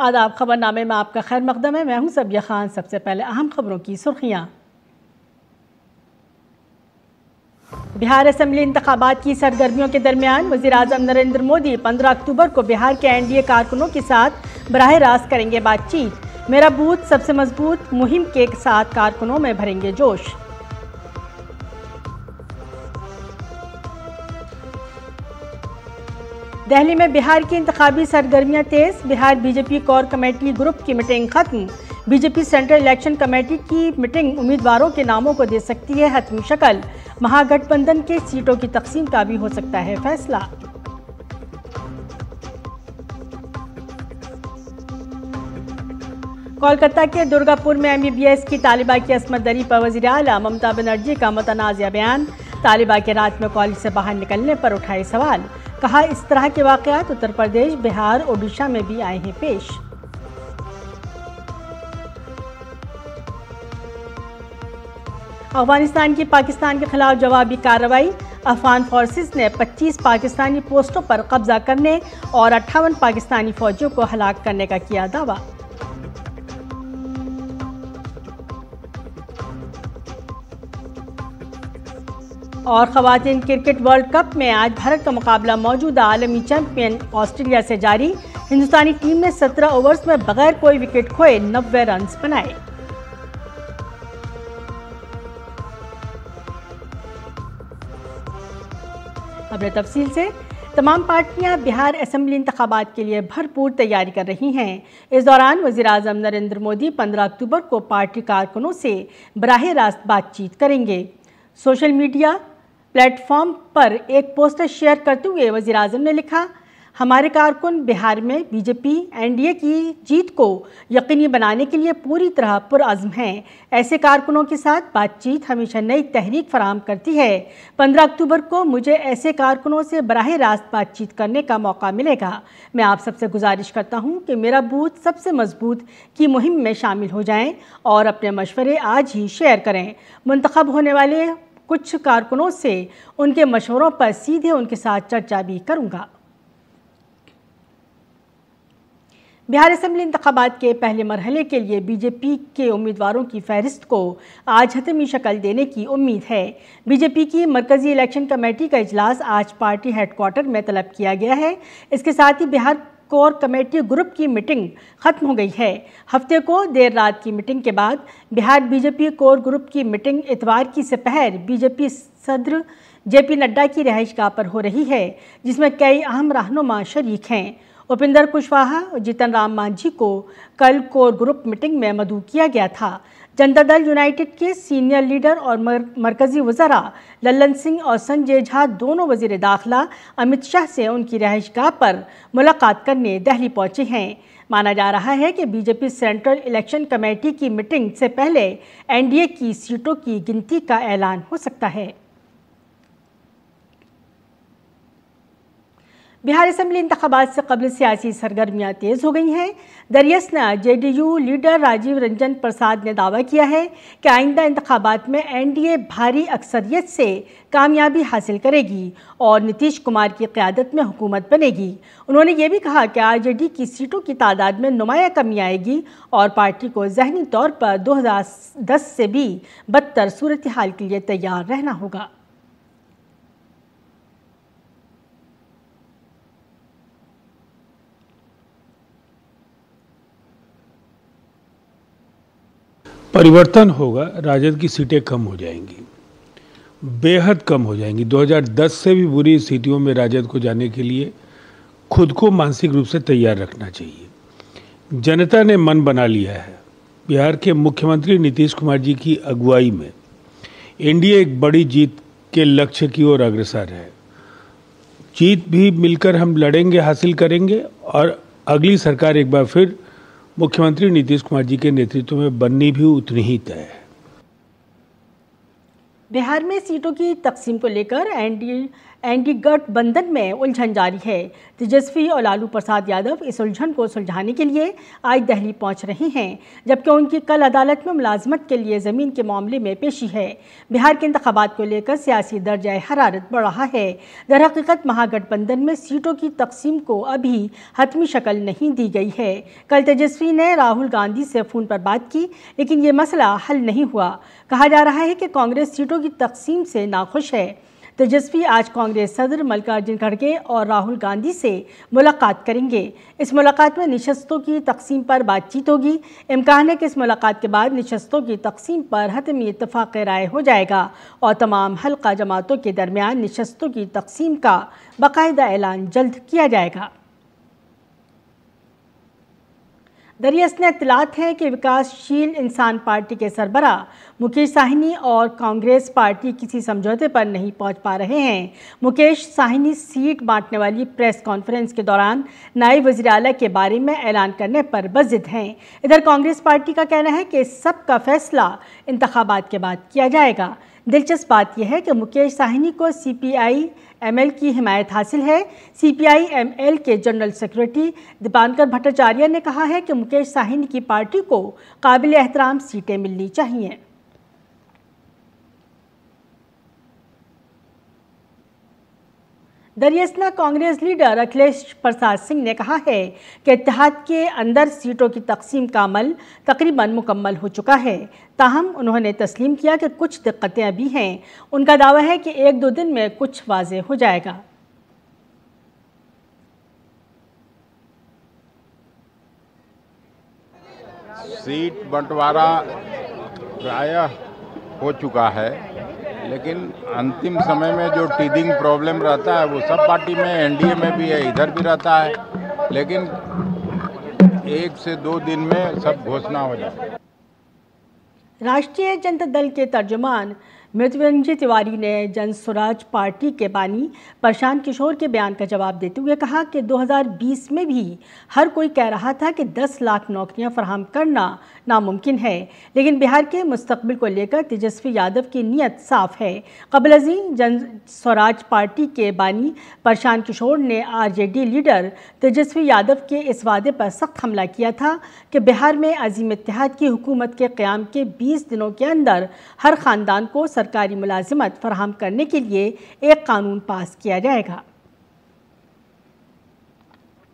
आदाब, खबरनामे में आपका खैर मकदम है। मैं हूं सबिया खान। सबसे पहले अहम खबरों की सुर्खियां। बिहार असेंबली इंतखाबात की सरगर्मियों के दरमियान वज़ीर-ए-आज़म नरेंद्र मोदी 15 अक्टूबर को बिहार के एनडीए कारकुनों के साथ बराह रास्त करेंगे बातचीत। मेरा बूथ सबसे मजबूत मुहिम के साथ कारकुनों में भरेंगे जोश। दिल्ली में बिहार की इंतखाबी सरगर्मियां तेज। Bihar BJP core committee group की मीटिंग खत्म। बीजेपी सेंट्रल इलेक्शन कमेटी की मीटिंग उम्मीदवारों के नामों को दे सकती है हतमी शक्ल। महागठबंधन के सीटों की तकसीम का भी हो सकता है फैसला। कोलकाता के दुर्गापुर में एमबीबीएस की तालिबा की असमत दरी पर वज़ीर आला ममता बनर्जी का मुतनाज़िया बयान। तालिबा के रात में कॉलेज से बाहर निकलने पर उठाए सवाल। कहा, इस तरह के वाक़यात उत्तर प्रदेश, बिहार, ओडिशा में भी आए हैं पेश। अफगानिस्तान की पाकिस्तान के खिलाफ जवाबी कार्रवाई। अफगान फोर्सेस ने 25 पाकिस्तानी पोस्टों पर कब्जा करने और 58 पाकिस्तानी फौजियों को हलाक करने का किया दावा। और खवातीन क्रिकेट वर्ल्ड कप में आज भारत का मुकाबला मौजूदा आलमी चैंपियन ऑस्ट्रेलिया से जारी। हिंदुस्तानी टीम ने 17 ओवर्स में बगैर कोई विकेट खोए 90 रन बनाए। अब तफसील से तमाम पार्टियां बिहार असेंबली इंतखाबात के लिए भरपूर तैयारी कर रही हैं। इस दौरान वज़ीर-ए-आज़म नरेंद्र मोदी 15 अक्टूबर को पार्टी कारकुनों से बराह रास्त बातचीत करेंगे। सोशल मीडिया प्लेटफॉर्म पर एक पोस्टर शेयर करते हुए वज़ीर-ए-आज़म ने लिखा, हमारे कारकुन बिहार में बीजेपी एनडीए की जीत को यकीनी बनाने के लिए पूरी तरह पुरअज़्म हैं। ऐसे कारकुनों के साथ बातचीत हमेशा नई तहरीक फराहम करती है। 15 अक्टूबर को मुझे ऐसे कारकुनों से बराह रास्त बातचीत करने का मौका मिलेगा। मैं आप सबसे गुजारिश करता हूं कि मेरा बूथ सबसे मजबूत की मुहिम में शामिल हो जाएं और अपने मशवरे आज ही शेयर करें। मुंतखब होने वाले कुछ कारकुनों से उनके मशवरों पर सीधे उनके साथ चर्चा भी करूंगा। बिहार असेंबली इंतखाबात के पहले मरहले के लिए बीजेपी के उम्मीदवारों की फहरिस्त को आज हतमी शक्ल देने की उम्मीद है। बीजेपी की मरकजी इलेक्शन कमेटी का इजलास आज पार्टी हेडक्वार्टर में तलब किया गया है। इसके साथ ही बिहार कोर कमेटी ग्रुप की मीटिंग खत्म हो गई है। हफ्ते को देर रात की मीटिंग के बाद बिहार बीजेपी कोर ग्रुप की मीटिंग इतवार की दोपहर बीजेपी सदर जेपी नड्डा की रिहाइशगाह पर हो रही है, जिसमें कई अहम रहनुमा शरीक हैं। उपेंद्र कुशवाहा और जीतन राम मांझी को कल कोर ग्रुप मीटिंग में मदऊ किया गया था। जनता दल यूनाइटेड के सीनियर लीडर और मरकजी वज़रा लल्लन सिंह और संजय झा दोनों वज़ीर दाखिला अमित शाह से उनकी रिहाइशगाह पर मुलाकात करने दिल्ली पहुंचे हैं। माना जा रहा है कि बीजेपी सेंट्रल इलेक्शन कमेटी की मीटिंग से पहले एनडीए की सीटों की गिनती का ऐलान हो सकता है। बिहार असेंबली इंतखाबात से कबल सियासी सरगर्मियां तेज हो गई हैं। दरियासना जेडीयू लीडर राजीव रंजन प्रसाद ने दावा किया है कि आइंदा इंतखाबात में एनडीए भारी अक्सरियत से कामयाबी हासिल करेगी और नीतीश कुमार की क़यादत में हुकूमत बनेगी। उन्होंने ये भी कहा कि आरजेडी की सीटों की तादाद में नुमाया कमी आएगी और पार्टी को ज़हनी तौर पर 2010 से भी बदतर सूरत हाल के लिए तैयार रहना होगा। परिवर्तन होगा, राजद की सीटें कम हो जाएंगी, बेहद कम हो जाएंगी। 2010 से भी बुरी स्थितियों में राजद को जाने के लिए खुद को मानसिक रूप से तैयार रखना चाहिए। जनता ने मन बना लिया है। बिहार के मुख्यमंत्री नीतीश कुमार जी की अगुवाई में एनडीए एक बड़ी जीत के लक्ष्य की ओर अग्रसर है। जीत भी मिलकर हम लड़ेंगे, हासिल करेंगे और अगली सरकार एक बार फिर मुख्यमंत्री नीतीश कुमार जी के नेतृत्व में बननी भी उतनी ही तय है। बिहार में सीटों की तकसीम को लेकर एनडीए गठबंधन में उलझन जारी है। तेजस्वी और लालू प्रसाद यादव इस उलझन को सुलझाने के लिए आज दिल्ली पहुंच रहे हैं, जबकि उनकी कल अदालत में मुलाजमत के लिए ज़मीन के मामले में पेशी है। बिहार के इंतखाबात को लेकर सियासी दर्जा हरारत बढ़ रहा है। दरहकीकत महागठबंधन में सीटों की तकसीम को अभी हतमी शक्ल नहीं दी गई है। कल तेजस्वी ने राहुल गांधी से फ़ोन पर बात की, लेकिन ये मसला हल नहीं हुआ। कहा जा रहा है कि कांग्रेस सीटों की तकसीम से नाखुश है। तेजस्वी आज कांग्रेस सदर मल्लिकार्जुन खड़गे और राहुल गांधी से मुलाकात करेंगे। इस मुलाकात में निशस्तों की तकसीम पर बातचीत होगी। इम्कान है कि इस मुलाकात के बाद निशस्तों की तकसीम पर हतमी इत्तफाक राय हो जाएगा और तमाम हल्का जमातों के दरमियान निशस्तों की तकसीम का बाकायदा ऐलान जल्द किया जाएगा। दरियास्त ने इत्तलात है कि विकासशील इंसान पार्टी के सरबरा मुकेश साहनी और कांग्रेस पार्टी किसी समझौते पर नहीं पहुंच पा रहे हैं। मुकेश साहनी सीट बांटने वाली प्रेस कॉन्फ्रेंस के दौरान नायब वज़ीर आला के बारे में ऐलान करने पर बज़िद हैं। इधर कांग्रेस पार्टी का कहना है कि सबका फैसला इंतखाबात के बाद किया जाएगा। दिलचस्प बात यह है कि मुकेश साहनी को CPI-ML की हिमायत हासिल है। CPI-ML के जनरल सेक्रेटरी दीपांकर भट्टाचार्य ने कहा है कि मुकेश साहनी की पार्टी को काबिल एहतराम सीटें मिलनी चाहिए। दरियासना कांग्रेस लीडर अखिलेश प्रसाद सिंह ने कहा है कि इत्तेहाद के अंदर सीटों की तकसीम का अमल तकरीबन मुकम्मल हो चुका है। ताहम उन्होंने तस्लीम किया कि कुछ दिक्कतें अभी हैं। उनका दावा है कि 1-2 दिन में कुछ वाज़ेह हो जाएगा। सीट बंटवारा प्रायः हो चुका है, लेकिन अंतिम समय में जो टीदिंग प्रॉब्लम रहता है वो सब पार्टी में, एनडीए में भी है, इधर भी रहता है, लेकिन 1 से 2 दिन में सब घोषणा हो जाए। राष्ट्रीय जनता दल के तर्जुमान मृत्युंजय तिवारी ने जन स्वराज पार्टी के बानी प्रशांत किशोर के बयान का जवाब देते हुए कहा कि 2020 में भी हर कोई कह रहा था कि 10 लाख नौकरियां फराहम करना नामुमकिन है, लेकिन बिहार के मुस्तकबिल को लेकर तेजस्वी यादव की नीयत साफ है। कबल जन स्वराज पार्टी के बानी प्रशांत किशोर ने RJD लीडर तेजस्वी यादव के इस वादे पर सख्त हमला किया था कि बिहार में अजीम इत्तेहाद की हुकूमत के क़याम के 20 दिनों के अंदर हर ख़ानदान को सरकारी मुलाजिमत फराहम करने के लिए एक कानून पास किया जाएगा।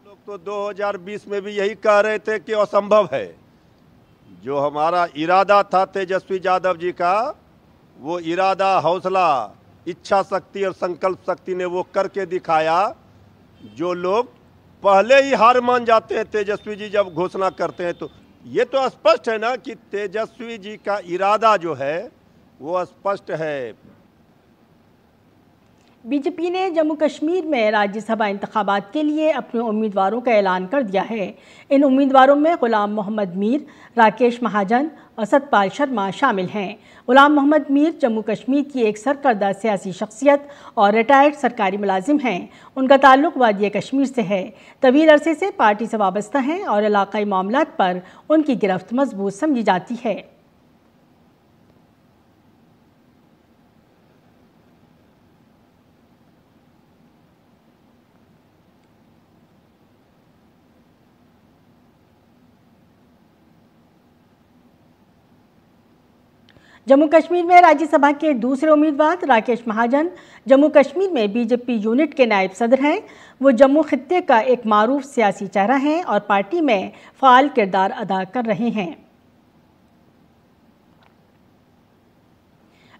लोग तो 2020 में भी यही कह रहे थे कि असंभव है। जो हमारा इरादा था तेजस्वी यादव जी का, वो इरादा, हौसला, इच्छा शक्ति और संकल्प शक्ति ने वो करके दिखाया। जो लोग पहले ही हार मान जाते हैं तेजस्वी जी जब घोषणा करते हैं, तो ये तो स्पष्ट है ना कि तेजस्वी जी का इरादा जो है वो स्पष्ट है। बीजेपी ने जम्मू कश्मीर में राज्यसभा इंतखाबात के लिए अपने उम्मीदवारों का ऐलान कर दिया है। इन उम्मीदवारों में गुलाम मोहम्मद मीर, राकेश महाजन और सतपाल शर्मा शामिल हैं। गुलाम मोहम्मद मीर जम्मू कश्मीर की एक सरकर्दा सियासी शख्सियत और रिटायर्ड सरकारी मुलाजिम हैं। उनका ताल्लुक वादिया कश्मीर से है। तवील अरसे से पार्टी से वाबस्ता हैं और इलाकाई मामलात पर उनकी गिरफ्त मजबूत समझी जाती है। जम्मू कश्मीर में राज्यसभा के दूसरे उम्मीदवार राकेश महाजन जम्मू कश्मीर में बीजेपी यूनिट के नायब सदर हैं। वो जम्मू खित्ते का एक मारूफ सियासी चेहरा हैं और पार्टी में फ़ाल किरदार अदा कर रहे हैं।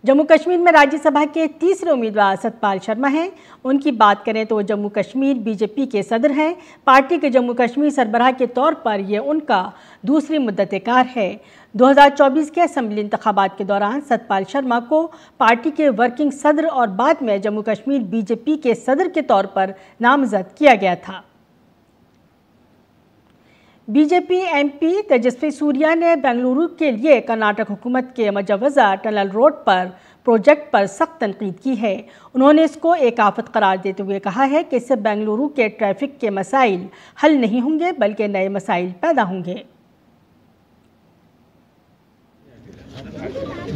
जम्मू कश्मीर में राज्यसभा के तीसरे उम्मीदवार सतपाल शर्मा हैं। उनकी बात करें तो वो जम्मू कश्मीर बीजेपी के सदर हैं। पार्टी के जम्मू कश्मीर सरबराह के तौर पर यह उनका दूसरी मुद्दत-ए-कार है। 2024 के असेंबली इंतखाबात के दौरान सतपाल शर्मा को पार्टी के वर्किंग सदर और बाद में जम्मू कश्मीर बीजेपी के सदर के तौर पर नामजद किया गया था। बीजेपी MP तेजस्वी सूर्या ने बेंगलुरु के लिए कर्नाटक हुकूमत के मुजव्वज़ा टनल रोड पर प्रोजेक्ट पर सख्त तनकीद की है। उन्होंने इसको एक आफत करार देते हुए कहा है कि इससे बेंगलुरु के ट्रैफिक के मसाइल हल नहीं होंगे बल्कि नए मसाइल पैदा होंगे।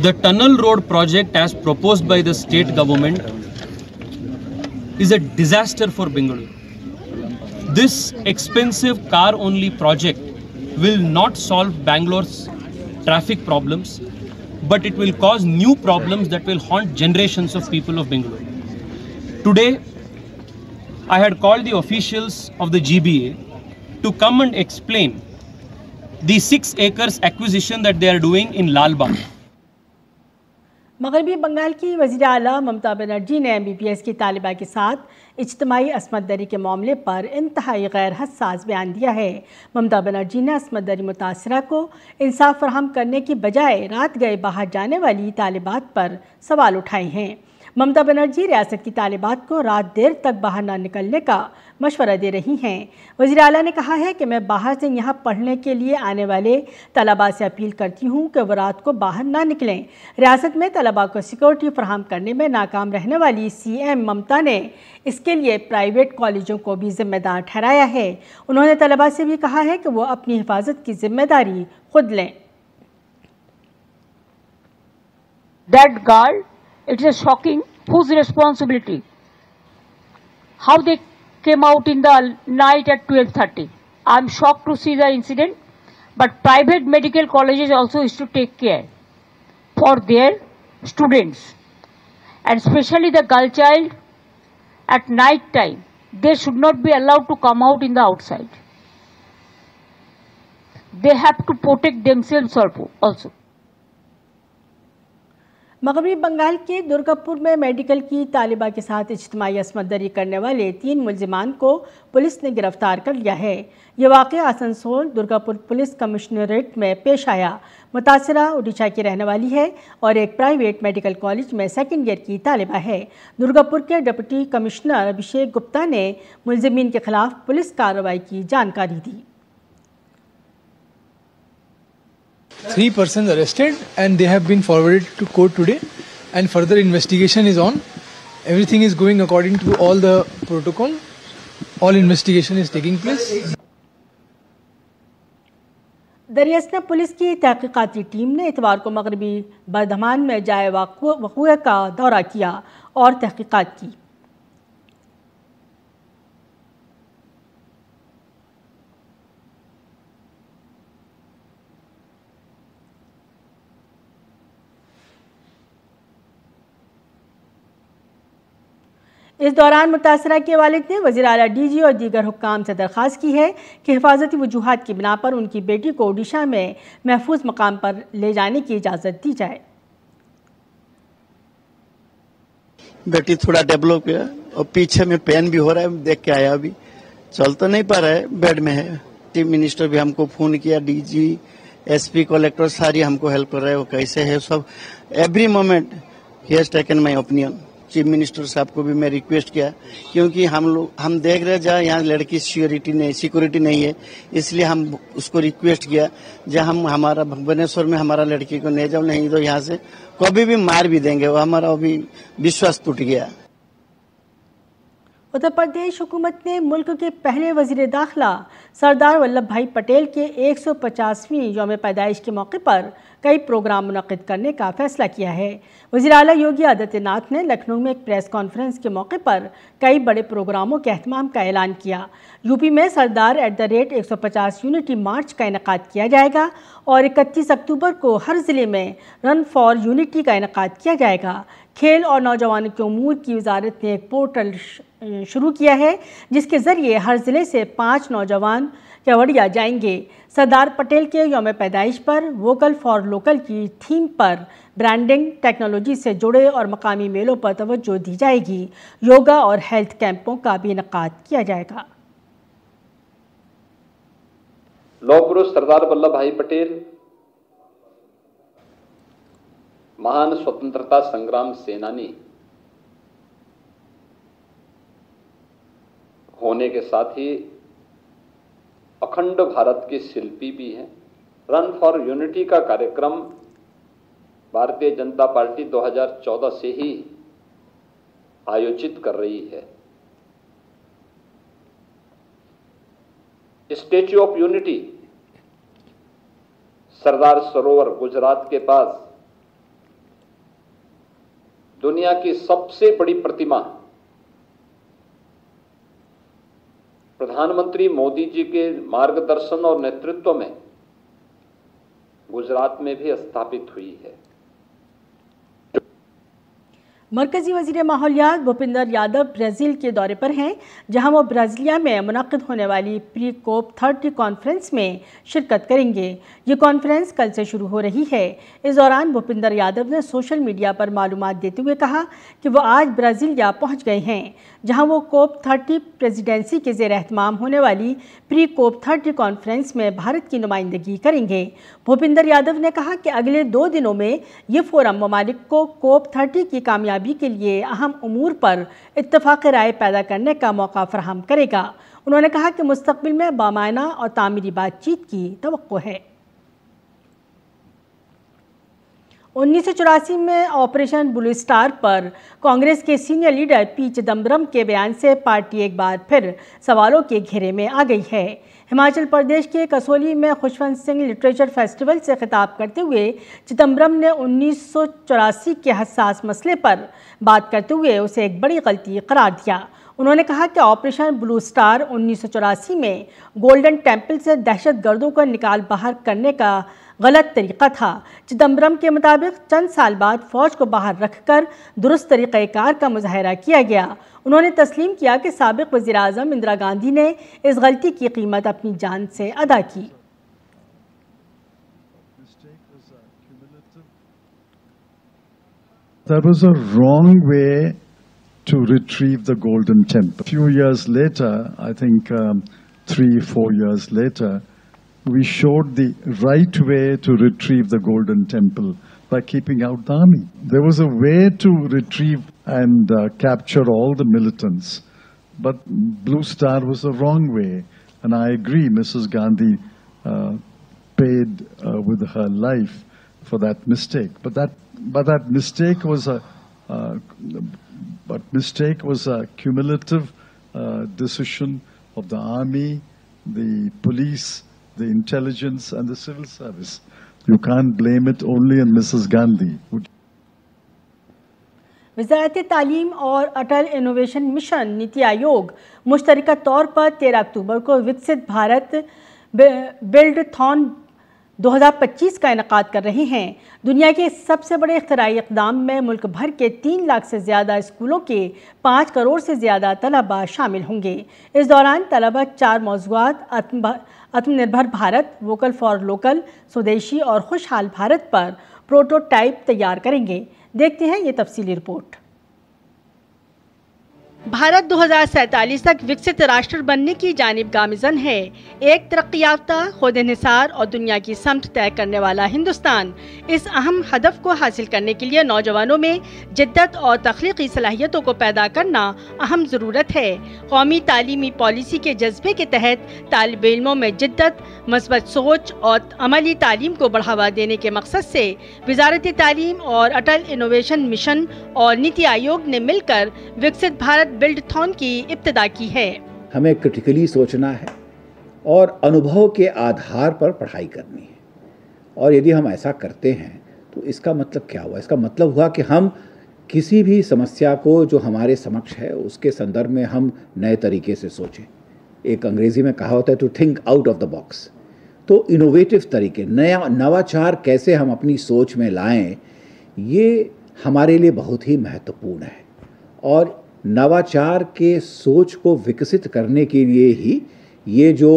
The tunnel road project as proposed by the state government is a disaster for Bengaluru. This expensive car-only project will not solve Bangalore's traffic problems, but it will cause new problems that will haunt generations of people of Bengaluru. Today, I had called the officials of the GBA to come and explain the 6 acres acquisition that they are doing in Lal Bagh. मगरबी बंगाल की वज़ीर आला ममता बनर्जी ने MBBS की तालिबा के साथ इज्तिमाई असमत दरी के मामले पर इंतहाई गैर हसास बयान दिया है। ममता बनर्जी ने असमत दरी मुतासरा को इंसाफ फराहम करने की बजाय रात गए बाहर जाने वाली तालिबात पर सवाल उठाए हैं। ममता बनर्जी रियासत की तालिबात को रात देर तक बाहर ना निकलने का मशवरा दे रही हैं। वज़ीर आला ने कहा है कि मैं बाहर से यहाँ पढ़ने के लिए आने वाले तलबा से अपील करती हूँ कि वो रात को बाहर ना निकलें। रियासत में तलबा को सिक्योरिटी फराहम करने में नाकाम रहने वाली CM ममता ने इसके लिए प्राइवेट कॉलेजों को भी जिम्मेदार ठहराया है। उन्होंने तलबा से भी कहा है कि वो अपनी हिफाजत की जिम्मेदारी खुद लें। That girl, it is shocking. Whose responsibility? How they came out in the night at 12:30. I'm shocked to see the incident. But private medical colleges also is to take care for their students, and especially the girl child at night time. They should not be allowed to come out in the outside. They have to protect themselves also. मगरबी बंगाल के दुर्गापुर में medical की तालिबा के साथ इज्तिमाई असमत दरी करने वाले 3 मुलजिमान को पुलिस ने गिरफ्तार कर लिया है। ये वाक़या आसनसोल दुर्गापुर पुलिस कमिश्नरेट में पेश आया। मुतासरा उड़ीसा की रहने वाली है और एक प्राइवेट मेडिकल कॉलेज में सेकेंड ईयर की तालिबा है। दुर्गापुर के डिप्टी कमिश्नर अभिषेक गुप्ता ने मुलजिमीन के खिलाफ पुलिस कार्रवाई की जानकारी दी। 3 persons arrested and they have been forwarded to court today, and further investigation is on. Everything is going according to all the protocol. All investigation is taking place. दरियासना police की तहकीकाती team ने इतवार को मगरबी बर्धमान में जाए वक़ूए का दौरा किया और तहकीकात की। इस दौरान मुतासरा के वालिद ने वज़ीर आला DG और दीगर हुक्काम से दरख्वास्त की है कि हिफाजती वजूहात की बिना पर उनकी बेटी को ओडिशा में महफूज मकाम पर ले जाने की इजाज़त दी जाए। बेटी थोड़ा डेवलप है और पीछे में पेन भी हो रहा है, देख के आया, अभी चल तो नहीं पा रहा है, बेड में है। चीफ मिनिस्टर भी हमको फोन किया, DG SP कलेक्टर सारी हमको हेल्प कर रहे हैं। वो कैसे है सब, every moment he has taken my opinion. Chief minister साहब को भी मैं रिक्वेस्ट किया, क्योंकि हम देख रहे जहाँ यहाँ लड़की सिक्योरिटी नहीं है, इसलिए हम उसको रिक्वेस्ट किया जहाँ हम हमारा भुवनेश्वर में हमारा लड़की को ले जाओ, नहीं तो यहाँ से कभी भी मार भी देंगे। वो हमारा अभी विश्वास टूट गया। उत्तर प्रदेश हुकूमत ने मुल्क के पहले वज़ीर दाखिला सरदार वल्लभ भाई पटेल के 150वीं यौम पैदाइश के मौके पर कई प्रोग्राम मुनक़िद करने का फ़ैसला किया है। वज़ीर आला योगी आदित्यनाथ ने लखनऊ में एक प्रेस कॉन्फ्रेंस के मौके पर कई बड़े प्रोग्रामों के एहतमाम का ऐलान किया। यूपी में सरदार @150 यूनिटी मार्च का इनेकाद किया जाएगा और 31 अक्टूबर को हर ज़िले में रन फॉर यूनिटी का इनेकाद किया जाएगा। खेल और नौजवानों के उमूर की वजारत ने एक पोर्टल शुरू किया है जिसके ज़रिए हर ज़िले से 5 नौजवान केवड़िया जाएंगे। सरदार पटेल के यौम पैदाइश पर वोकल फॉर लोकल की थीम पर ब्रांडिंग, टेक्नोलॉजी से जुड़े और मकामी मेलों पर तवज्जो दी जाएगी। योगा और हेल्थ कैंपों का भी इनेकाद किया जाएगा। लौह पुरुष सरदार वल्लभ भाई पटेल महान स्वतंत्रता संग्राम सेनानी होने के साथ ही अखंड भारत के शिल्पी भी हैं। रन फॉर यूनिटी का कार्यक्रम भारतीय जनता पार्टी 2014 से ही आयोजित कर रही है। Statue of unity Sardar Sarovar Gujarat के पास दुनिया की सबसे बड़ी प्रतिमा प्रधानमंत्री मोदी जी के मार्गदर्शन और नेतृत्व में गुजरात में भी स्थापित हुई है। मरकजी वजीर माहौलियात भूपिंदर यादव ब्राज़ील के दौरे पर हैं, जहां वो ब्राज़िलिया में मुनक़्क़िद होने वाली प्री कोप 30 कॉन्फ्रेंस में शिरकत करेंगे। ये कॉन्फ्रेंस कल से शुरू हो रही है। इस दौरान भूपिंदर यादव ने सोशल मीडिया पर मालूमात देते हुए कहा कि वो आज ब्राज़िलिया पहुंच गए हैं, जहां वो कोप 30 प्रेसिडेंसी के ज़ेर एहतमाम होने वाली प्री कोप 30 कॉन्फ्रेंस में भारत की नुमाइंदगी करेंगे। भूपिंदर यादव ने कहा कि अगले 2 दिनों में ये फोरम ममालिक को कोप 30 की कामयाबी के लिए अहम उमूर पर इत्तफाक़ राय पैदा करने का मौका फराहम करेगा। उन्होंने कहा कि मुस्तक़बिल में बामायना और तामीरी बातचीत की तवक्को है। 1984 में ऑपरेशन ब्लू स्टार पर कांग्रेस के सीनियर लीडर पी चिदम्बरम के बयान से पार्टी एक बार फिर सवालों के घेरे में आ गई है। हिमाचल प्रदेश के कसौली में खुशवंत सिंह लिटरेचर फेस्टिवल से खिताब करते हुए चिदम्बरम ने 1984 के हसास मसले पर बात करते हुए उसे एक बड़ी गलती करार दिया। उन्होंने कहा कि ऑपरेशन ब्लू स्टार 1984 में गोल्डन टेम्पल से दहशतगर्दों को निकाल बाहर करने का गलत तरीका था। चिदम्बरम के मुताबिक चंद साल बाद फौज को बाहर रखकर दुरुस्त तरीक़ाकार का मुजाहरा किया गया। उन्होंने तस्लीम किया कि साबिक़ वज़ीर आज़म इंदिरा गांधी ने इस गलती की कीमत अपनी जान से अदा की। That was a wrong way to retrieve the Golden Temple. A few years later, I think 3-4 years later, we showed the right way to retrieve the Golden Temple by keeping out the army. There was a way to retrieve and capture all the militants, but Blue Star was the wrong way. And I agree, Mrs. Gandhi paid with her life for that mistake. But that mistake was a cumulative decision of the army, the police, the intelligence and the civil service. You can't blame it only on Mrs. Gandhi. वज़ारत तालीम और अटल innovation mission NITI Aayog मुश्तरका तौर पर 13 अक्टूबर को विकसित भारत बिल्डथॉन 2025 का इनेकाद कर रहे हैं। दुनिया के सबसे बड़े इख्तिराई इक़दाम में मुल्क भर के 3 लाख से ज़्यादा स्कूलों के 5 करोड़ से ज़्यादा तलबा शामिल होंगे। इस दौरान तलबा 4 मौज़ूआत आत्मनिर्भर भारत, वोकल फॉर लोकल, स्वदेशी और खुशहाल भारत पर प्रोटोटाइप तैयार करेंगे। देखते हैं ये तफसीली रिपोर्ट। भारत 2047 तक विकसित राष्ट्र बनने की जानिब गामिज़न है। एक तरक्की याफ्ता, खुद इन्हिसार और दुनिया की समत तय करने वाला हिंदुस्तान। इस अहम हदफ को हासिल करने के लिए नौजवानों में जिद्दत और तख्लीकी सलाहियतों को पैदा करना अहम ज़रूरत है। कौमी तालीमी पॉलिसी के जज्बे के तहत तालिब इल्मों में जिद्दत, मस्बत सोच और अमली तालीम को बढ़ावा देने के मकसद से वज़ारत तालीम और अटल इनोवेशन मिशन और नीति आयोग ने मिलकर विकसित भारत बिल्डथॉन की इब्तिदा की है। हमें क्रिटिकली सोचना है और अनुभव के आधार पर पढ़ाई करनी है। और यदि हम ऐसा करते हैं तो इसका मतलब क्या हुआ? इसका मतलब हुआ कि हम किसी भी समस्या को जो हमारे समक्ष है उसके संदर्भ में हम नए तरीके से सोचें। एक अंग्रेजी में कहा होता है to think out of the box. तो इनोवेटिव तरीके, नवाचार कैसे हम अपनी सोच में लाएं, ये हमारे लिए बहुत ही महत्वपूर्ण है। और नवाचार के सोच को विकसित करने के लिए ही ये जो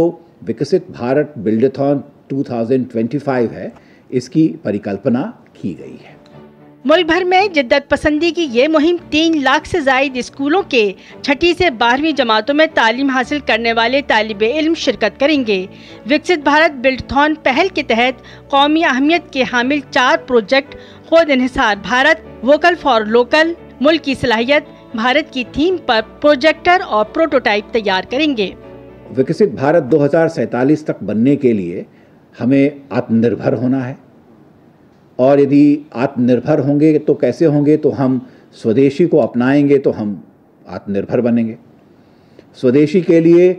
विकसित भारत बिल्डथॉन 2025 है, इसकी परिकल्पना की गई है। मुल्क भर में जिद्दत पसंदी की ये मुहिम 3 लाख से जायद स्कूलों के 6ठी से 12वीं जमातों में तालीम हासिल करने वाले तालिबे इल्म शिरकत करेंगे। विकसित भारत बिल्डथॉन पहल के तहत कौमी अहमियत के हामिल 4 प्रोजेक्ट खुद इन्हिसार भारत, वोकल फॉर लोकल, मुल्क की सलाहियत, भारत की थीम पर प्रोजेक्टर और प्रोटोटाइप तैयार करेंगे। विकसित भारत 2047 तक बनने के लिए हमें आत्मनिर्भर होना है। और यदि आत्मनिर्भर होंगे तो कैसे होंगे? तो हम स्वदेशी को अपनाएंगे तो हम आत्मनिर्भर बनेंगे। स्वदेशी के लिए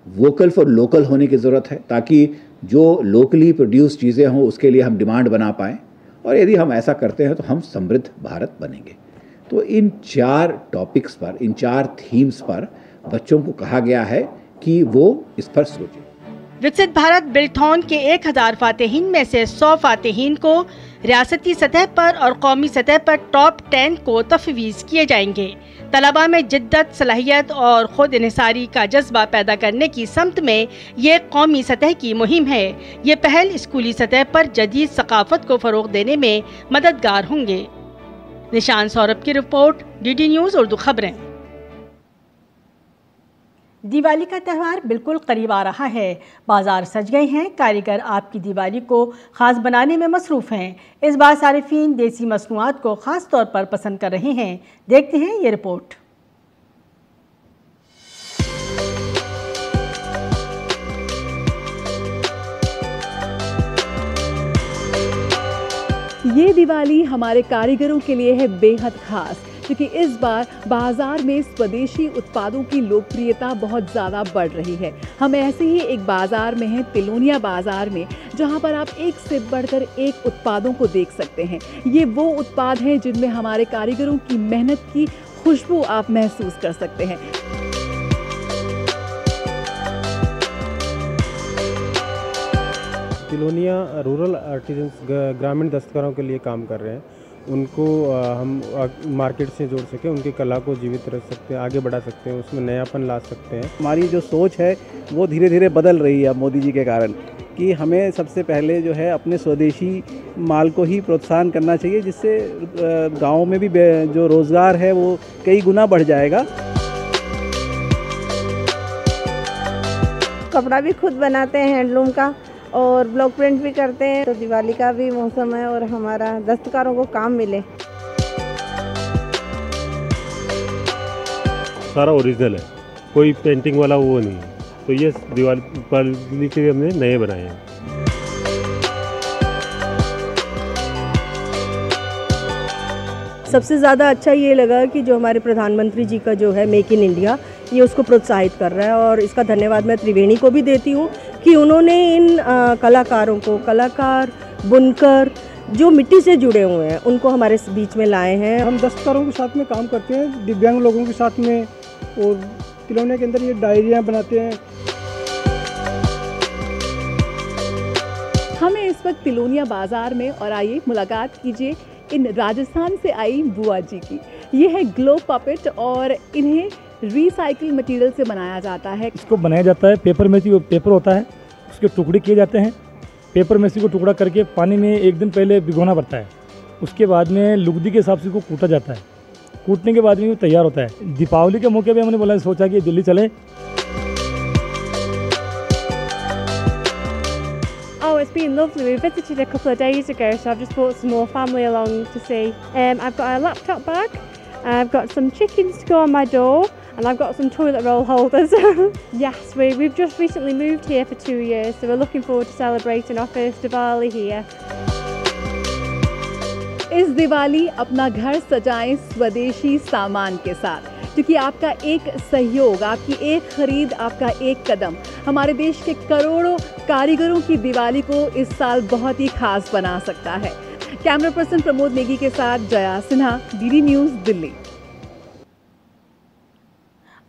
वोकल फॉर लोकल होने की ज़रूरत है, ताकि जो लोकली प्रोड्यूस चीज़ें हों उसके लिए हम डिमांड बना पाएँ। और यदि हम ऐसा करते हैं तो हम समृद्ध भारत बनेंगे। तो इन 4 टॉपिक्स पर, इन 4 थीम्स पर बच्चों को कहा गया है कि वो इस पर सोचे। विकसित भारत बिल्थॉन के 1000 फातेहीन में से 100 फातेहीन को रियासती सतह पर और कौमी सतह पर टॉप 10 को तफवीज़ किए जाएंगे। तलबा में जिद्दत, सलाहियत और खुद इन्हिसारी का जज्बा पैदा करने की समत में ये कौमी सतह की मुहिम है। ये पहल स्कूली सतह पर जदीद सकाफत को फ़रोग़ देने में मददगार होंगे। निशान सौरभ की रिपोर्ट, DD न्यूज़ उर्दू खबरें। दिवाली का त्यौहार बिल्कुल करीब आ रहा है। बाजार सज गए हैं, कारीगर आपकी दिवाली को ख़ास बनाने में मसरूफ़ हैं। इस बार सारिफीन देसी मसनूआत को ख़ास तौर पर पसंद कर रहे हैं। देखते हैं ये रिपोर्ट। ये दिवाली हमारे कारीगरों के लिए है बेहद खास, क्योंकि इस बार बाजार में स्वदेशी उत्पादों की लोकप्रियता बहुत ज़्यादा बढ़ रही है। हम ऐसे ही एक बाजार में हैं, तिलोनिया बाजार में, जहां पर आप एक से बढ़कर एक उत्पादों को देख सकते हैं। ये वो उत्पाद हैं जिनमें हमारे कारीगरों की मेहनत की खुशबू आप महसूस कर सकते हैं। तिलोनिया रूरल आर्टिजन्स ग्रामीण दस्तकारों के लिए काम कर रहे हैं। उनको हम मार्केट से जोड़ सकें, उनकी कला को जीवित रख सकते हैं, आगे बढ़ा सकते हैं, उसमें नयापन ला सकते हैं। हमारी जो सोच है वो धीरे धीरे बदल रही है मोदी जी के कारण, कि हमें सबसे पहले जो है अपने स्वदेशी माल को ही प्रोत्साहन करना चाहिए, जिससे गाँव में भी जो रोज़गार है वो कई गुना बढ़ जाएगा। कपड़ा भी खुद बनाते हैं हैंडलूम का, और ब्लॉक प्रिंट भी करते हैं। तो दिवाली का भी मौसम है और हमारा दस्तकारों को काम मिले। सारा ओरिजिनल है, कोई पेंटिंग वाला वो नहीं है। तो ये दिवाली के लिए हमने नए बनाए हैं। सबसे ज़्यादा अच्छा ये लगा कि जो हमारे प्रधानमंत्री जी का जो है मेक इन इंडिया, ये उसको प्रोत्साहित कर रहा है, और इसका धन्यवाद मैं त्रिवेणी को भी देती हूँ कि उन्होंने इन कलाकारों को, कलाकार, बुनकर जो मिट्टी से जुड़े हुए हैं, उनको हमारे बीच में लाए हैं। हम दस्तकारों के साथ में काम करते हैं, दिव्यांग लोगों के साथ में, और तिलोनिया के अंदर ये डायरियाँ बनाते हैं। हमें इस वक्त तिलोनिया बाजार में, और आइए मुलाकात कीजिए इन राजस्थान से आई बुआ जी की। ये है ग्लो पपेट, और इन्हें रिसाइकिल मटेरियल से बनाया जाता है। इसको बनाया जाता है पेपर मेसी, पेपर होता है, उसके टुकड़े किए जाते हैं। पेपर मेसी को टुकड़ा करके पानी में एक दिन पहले भिगोना पड़ता है। उसके बाद में लुगदी के हिसाब से इसको कूटा जाता है। कूटने के बाद में वो तैयार होता है। दीपावली के मौके पे हमने बोला, सोचा कि दिल्ली चले। Oh, it's been lovely. We visited a couple of days ago, so I've just brought some more family along to see. I've got a laptop bag, I've got some chickens to go on my door, and I've got some toilet roll holders. Yes, we've just recently moved here for 2 years, so we're looking forward to celebrating our first Diwali here. इस दिवाली अपना घर सजाएं स्वदेशी सामान के साथ, क्योंकि आपका एक सहयोग, आपकी एक खरीद, आपका एक कदम हमारे देश के करोड़ों कारीगरों की दिवाली को इस साल बहुत ही खास बना सकता है। कैमरा पर्सन प्रमोद नेगी के साथ जया सिन्हा, DD न्यूज़, दिल्ली।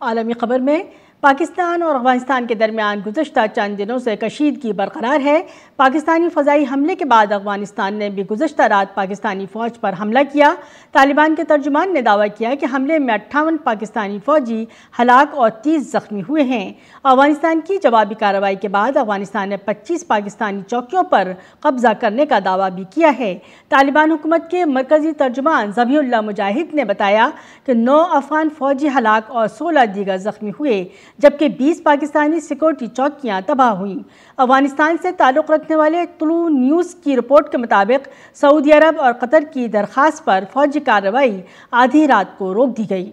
आलमी खबर में पाकिस्तान और अफगानिस्तान के दरमियान गुज़श्ता चंद दिनों से कशीदगी बरकरार है। पाकिस्तानी फ़ज़ाई हमले के बाद अफगानिस्तान ने भी गुज़श्ता रात पाकिस्तानी फ़ौज पर हमला किया। तालिबान के तर्जुमान ने दावा किया कि हमले में 58 पाकिस्तानी फ़ौजी हलाक और 30 ज़ख्मी हुए हैं। अफगानिस्तान की जवाबी कार्रवाई के बाद अफगानिस्तान ने 25 पाकिस्तानी चौकियों पर कब्ज़ा करने का दावा भी किया है। तालिबान हुकूमत के मरकज़ी तर्जुमान ज़बीहुल्लाह मुजाहिद ने बताया कि 9 अफ़गान फ़ौजी हलाक और 16 दीगर ज़ख्मी हुए, जबकि 20 पाकिस्तानी सिक्योरिटी चौकियां तबाह हुईं। अफगानिस्तान से ताल्लुक़ रखने वाले तुलू न्यूज़ की रिपोर्ट के मुताबिक सऊदी अरब और कतर की दरख्वास्त पर फौजी कार्रवाई आधी रात को रोक दी गई।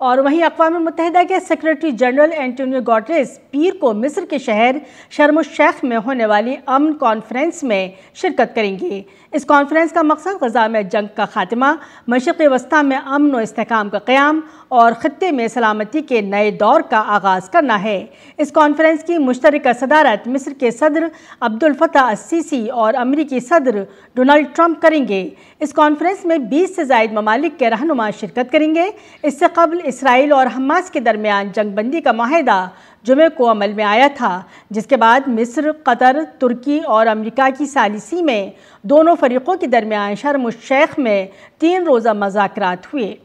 और वहीं अक़वाम मुत्तहिदा के सेक्रेटरी जनरल एंटोनियो गुटेरेस पीर को मिस्र के शहर शर्म अल शेख में होने वाली अमन कॉन्फ्रेंस में शिरकत करेंगे। इस कॉन्फ्रेंस का मकसद गजा में जंग का खात्मा, मशरिक़ वस्ता में अमन और इस्तेहकाम का क़याम और ख़ित्ते में सलामती के नए दौर का आगाज़ करना है। इस कॉन्फ्रेंस की मुश्तरका सदारत मिस्र के सदर अब्दुल फताह अल-सीसी और अमरीकी सदर डोनाल्ड ट्रंप करेंगे। इस कॉन्फ्रेंस में 20 से ज़ायद ममालिक के रहनुमा शिरकत करेंगे। इससे कबल इसराइल और हमास के दरमियान जंगबंदी का माहिदा जुमे को अमल में आया था, जिसके बाद मिस्र, कतर, तुर्की और अमेरिका की सालिसी में दोनों फरीक़ों के दरमियान शर्म अल शेख में 3 रोज़ा मुज़ाकरात हुए।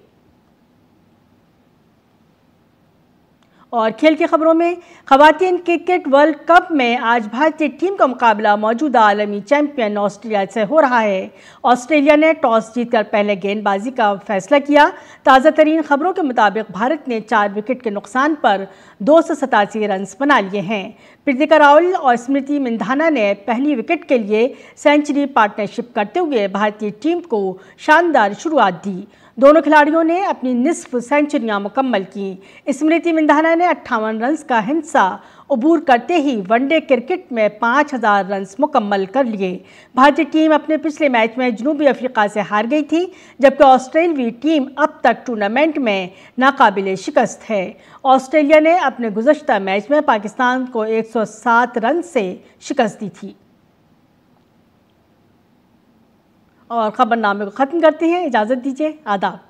और खेल की खबरों में, ख़वातीन क्रिकेट वर्ल्ड कप में आज भारतीय टीम का मुकाबला मौजूदा आलमी चैंपियन ऑस्ट्रेलिया से हो रहा है। ऑस्ट्रेलिया ने टॉस जीतकर पहले गेंदबाजी का फैसला किया। ताज़ा तरीन खबरों के मुताबिक भारत ने 4 विकेट के नुकसान पर 287 रन बना लिए हैं। प्रीतिका रावल और स्मृति मंधाना ने पहली विकेट के लिए सेंचुरी पार्टनरशिप करते हुए भारतीय टीम को शानदार शुरुआत दी। दोनों खिलाड़ियों ने अपनी निसफ सेंचुरियां मुकम्मल की। स्मृति मंधाना ने 58 रन का हिस्सा अबूर करते ही वनडे क्रिकेट में 5000 रन मुकम्मल कर लिए। भारतीय टीम अपने पिछले मैच में जनूबी अफ्रीका से हार गई थी, जबकि ऑस्ट्रेलियावी टीम अब तक टूर्नामेंट में नाकाबिले शिकस्त है। ऑस्ट्रेलिया ने अपने गुज़श्ता मैच में पाकिस्तान को 107 रन से शिकस्त दी थी। और खबरनामे को ख़त्म करते हैं। इजाज़त दीजिए। आदाब।